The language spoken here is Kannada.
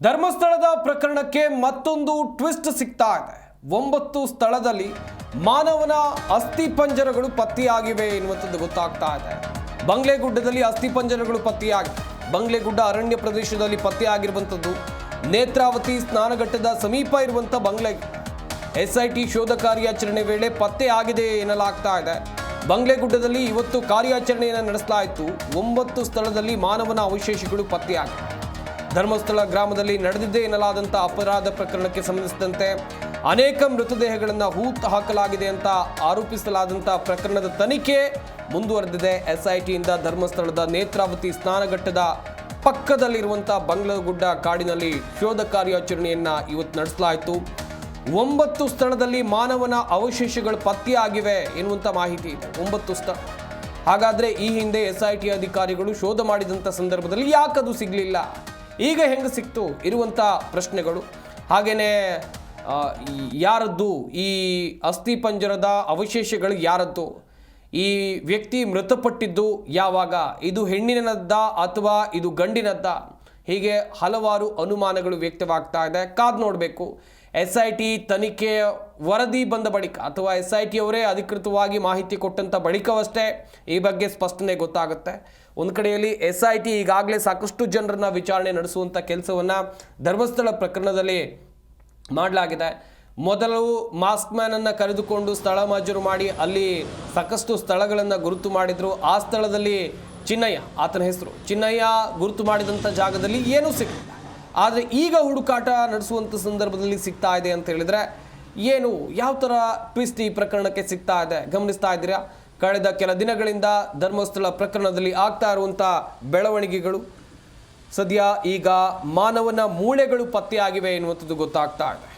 ಧರ್ಮಸ್ಥಳದ ಪ್ರಕರಣಕ್ಕೆ ಮತ್ತೊಂದು ಟ್ವಿಸ್ಟ್ ಸಿಗ್ತಾ ಇದೆ. 9 ಸ್ಥಳದಲ್ಲಿ ಮಾನವನ ಅಸ್ಥಿಪಂಜರಗಳು ಪತ್ತೆಯಾಗಿವೆ ಎನ್ನುವಂಥದ್ದು ಗೊತ್ತಾಗ್ತಾ ಇದೆ. ಬಂಗ್ಲೆಗುಡ್ಡದಲ್ಲಿ ಅಸ್ಥಿಪಂಜರಗಳು ಪತ್ತೆಯಾಗಿವೆ. ಬಂಗ್ಲೆಗುಡ್ಡ ಅರಣ್ಯ ಪ್ರದೇಶದಲ್ಲಿ ಪತ್ತೆಯಾಗಿರುವಂಥದ್ದು ನೇತ್ರಾವತಿ ಸ್ನಾನಘಟ್ಟದ ಸಮೀಪ ಇರುವಂಥ ಬಂಗ್ಲೆ. SIT ಶೋಧ ಕಾರ್ಯಾಚರಣೆ ವೇಳೆ ಪತ್ತೆಯಾಗಿದೆ ಎನ್ನಲಾಗ್ತಾ ಇದೆ. ಬಂಗ್ಲೆಗುಡ್ಡದಲ್ಲಿ ಇವತ್ತು ಕಾರ್ಯಾಚರಣೆಯನ್ನು ನಡೆಸಲಾಯಿತು. 9 ಸ್ಥಳದಲ್ಲಿ ಮಾನವನ ಅವಶೇಷಗಳು ಪತ್ತೆಯಾಗಿವೆ. ಧರ್ಮಸ್ಥಳ ಗ್ರಾಮದಲ್ಲಿ ನಡೆದಿದೆ ಎನ್ನಲಾದಂಥ ಅಪರಾಧ ಪ್ರಕರಣಕ್ಕೆ ಸಂಬಂಧಿಸಿದಂತೆ ಅನೇಕ ಮೃತದೇಹಗಳನ್ನು ಹೂತು ಹಾಕಲಾಗಿದೆ ಅಂತ ಆರೋಪಿಸಲಾದಂಥ ಪ್ರಕರಣದ ತನಿಖೆ ಮುಂದುವರೆದಿದೆ. SIT ಇಂದ ಧರ್ಮಸ್ಥಳದ ನೇತ್ರಾವತಿ ಸ್ನಾನಘಟ್ಟದ ಪಕ್ಕದಲ್ಲಿರುವಂಥ ಬಂಗ್ಲೆಗುಡ್ಡ ಕಾಡಿನಲ್ಲಿ ಶೋಧ ಕಾರ್ಯಾಚರಣೆಯನ್ನು ಇವತ್ತು ನಡೆಸಲಾಯಿತು. 9 ಸ್ಥಳದಲ್ಲಿ ಮಾನವನ ಅವಶೇಷಗಳು ಪತ್ತೆಯಾಗಿವೆ ಎನ್ನುವಂಥ ಮಾಹಿತಿ ಇದೆ. 9 ಸ್ಥಳ. ಹಾಗಾದರೆ ಈ ಹಿಂದೆ SIT ಅಧಿಕಾರಿಗಳು ಶೋಧ ಮಾಡಿದಂಥ ಸಂದರ್ಭದಲ್ಲಿ ಯಾಕದು ಸಿಗಲಿಲ್ಲ, ಈಗ ಹೆಂಗೆ ಸಿಕ್ತು ಇರುವಂಥ ಪ್ರಶ್ನೆಗಳು. ಹಾಗೆಯೇ ಯಾರದ್ದು ಈ ಅಸ್ಥಿಪಂಜರದ ಅವಶೇಷಗಳು, ಯಾರದ್ದು, ಈ ವ್ಯಕ್ತಿ ಮೃತಪಟ್ಟಿದ್ದು ಯಾವಾಗ, ಇದು ಹೆಣ್ಣಿನದ್ದ ಅಥವಾ ಇದು ಗಂಡಿನದ್ದ, ಹೀಗೆ ಹಲವಾರು ಅನುಮಾನಗಳು ವ್ಯಕ್ತವಾಗ್ತಾ ಇದೆ. ಕಾದು ನೋಡಬೇಕು. SIT ತನಿಖೆ ವರದಿ ಬಂದ ಬಳಿಕ ಅಥವಾ SIT ಅವರೇ ಅಧಿಕೃತವಾಗಿ ಮಾಹಿತಿ ಕೊಟ್ಟಂಥ ಬಳಿಕವಷ್ಟೇ ಈ ಬಗ್ಗೆ ಸ್ಪಷ್ಟನೆ ಗೊತ್ತಾಗುತ್ತೆ. ಒಂದು ಕಡೆಯಲ್ಲಿ SIT ಈಗಾಗಲೇ ಸಾಕಷ್ಟು ಜನರನ್ನ ವಿಚಾರಣೆ ನಡೆಸುವಂಥ ಕೆಲಸವನ್ನು ಧರ್ಮಸ್ಥಳ ಪ್ರಕರಣದಲ್ಲಿ ಮಾಡಲಾಗಿದೆ. ಮೊದಲು ಮಾಸ್ಕ್ ಮ್ಯಾನನ್ನು ಕರೆದುಕೊಂಡು ಸ್ಥಳ ಮಹಜರು ಮಾಡಿ ಅಲ್ಲಿ ಸಾಕಷ್ಟು ಸ್ಥಳಗಳನ್ನು ಗುರುತು ಮಾಡಿದರು. ಆ ಸ್ಥಳದಲ್ಲಿ ಚಿನ್ನಯ್ಯ, ಆತನ ಹೆಸರು ಚಿನ್ನಯ್ಯ, ಗುರುತು ಮಾಡಿದಂಥ ಜಾಗದಲ್ಲಿ ಏನೂ ಸಿಗಲಿಲ್ಲ. ಆದರೆ ಈಗ ಹುಡುಕಾಟ ನಡೆಸುವಂಥ ಸಂದರ್ಭದಲ್ಲಿ ಸಿಗ್ತಾ ಇದೆ ಅಂತ ಹೇಳಿದರೆ ಏನು, ಯಾವ ಥರ ಟ್ವಿಸ್ಟ್ ಈ ಪ್ರಕರಣಕ್ಕೆ ಸಿಗ್ತಾ ಇದೆ ಗಮನಿಸ್ತಾ ಇದ್ದೀರಾ. ಕಳೆದ ಕೆಲ ದಿನಗಳಿಂದ ಧರ್ಮಸ್ಥಳ ಪ್ರಕರಣದಲ್ಲಿ ಆಗ್ತಾ ಇರುವಂಥ ಬೆಳವಣಿಗೆಗಳು, ಸದ್ಯ ಈಗ ಮಾನವನ ಮೂಳೆಗಳು ಪತ್ತೆಯಾಗಿವೆ ಎನ್ನುವಂಥದ್ದು ಗೊತ್ತಾಗ್ತಾ ಇದೆ.